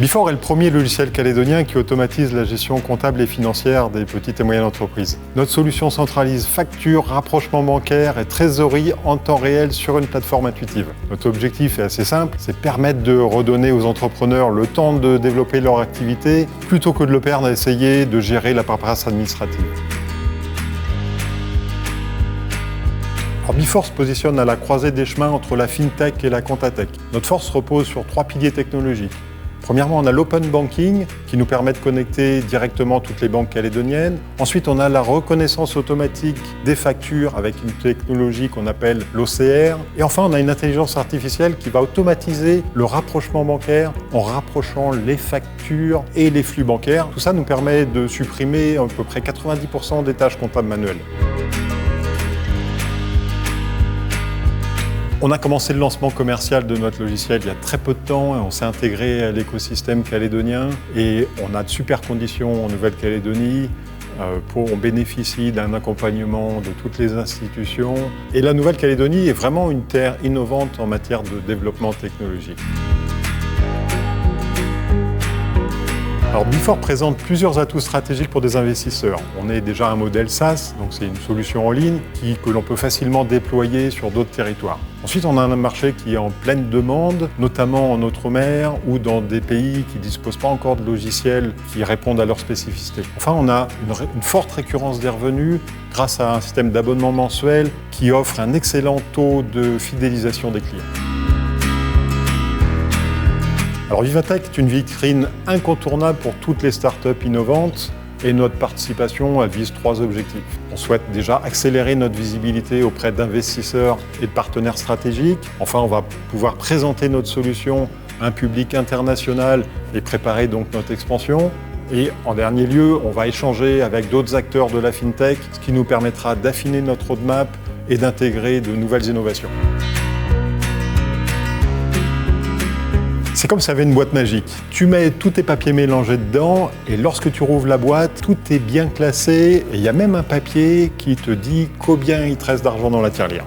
Bifor est le premier logiciel calédonien qui automatise la gestion comptable et financière des petites et moyennes entreprises. Notre solution centralise factures, rapprochement bancaire et trésorerie en temps réel sur une plateforme intuitive. Notre objectif est assez simple, c'est permettre de redonner aux entrepreneurs le temps de développer leur activité plutôt que de le perdre à essayer de gérer la paperasse administrative. Bifor se positionne à la croisée des chemins entre la FinTech et la ComptaTech. Notre force repose sur 3 piliers technologiques. Premièrement, on a l'open banking qui nous permet de connecter directement toutes les banques calédoniennes. Ensuite, on a la reconnaissance automatique des factures avec une technologie qu'on appelle l'OCR. Et enfin, on a une intelligence artificielle qui va automatiser le rapprochement bancaire en rapprochant les factures et les flux bancaires. Tout ça nous permet de supprimer à peu près 90% des tâches comptables manuelles. On a commencé le lancement commercial de notre logiciel il y a très peu de temps. On s'est intégré à l'écosystème calédonien et on a de super conditions en Nouvelle-Calédonie. On bénéficie d'un accompagnement de toutes les institutions. Et la Nouvelle-Calédonie est vraiment une terre innovante en matière de développement technologique. Alors Bifor présente plusieurs atouts stratégiques pour des investisseurs. On est déjà un modèle SaaS, donc c'est une solution en ligne que l'on peut facilement déployer sur d'autres territoires. Ensuite, on a un marché qui est en pleine demande, notamment en Outre-mer ou dans des pays qui ne disposent pas encore de logiciels qui répondent à leurs spécificités. Enfin, on a une forte récurrence des revenus grâce à un système d'abonnement mensuel qui offre un excellent taux de fidélisation des clients. Alors Vivatech est une vitrine incontournable pour toutes les startups innovantes et notre participation elle vise 3 objectifs. On souhaite déjà accélérer notre visibilité auprès d'investisseurs et de partenaires stratégiques. Enfin, on va pouvoir présenter notre solution à un public international et préparer donc notre expansion. Et en dernier lieu, on va échanger avec d'autres acteurs de la FinTech, ce qui nous permettra d'affiner notre roadmap et d'intégrer de nouvelles innovations. C'est comme si tu avais une boîte magique. Tu mets tous tes papiers mélangés dedans et lorsque tu rouvres la boîte, tout est bien classé et il y a même un papier qui te dit combien il te reste d'argent dans la tirelire.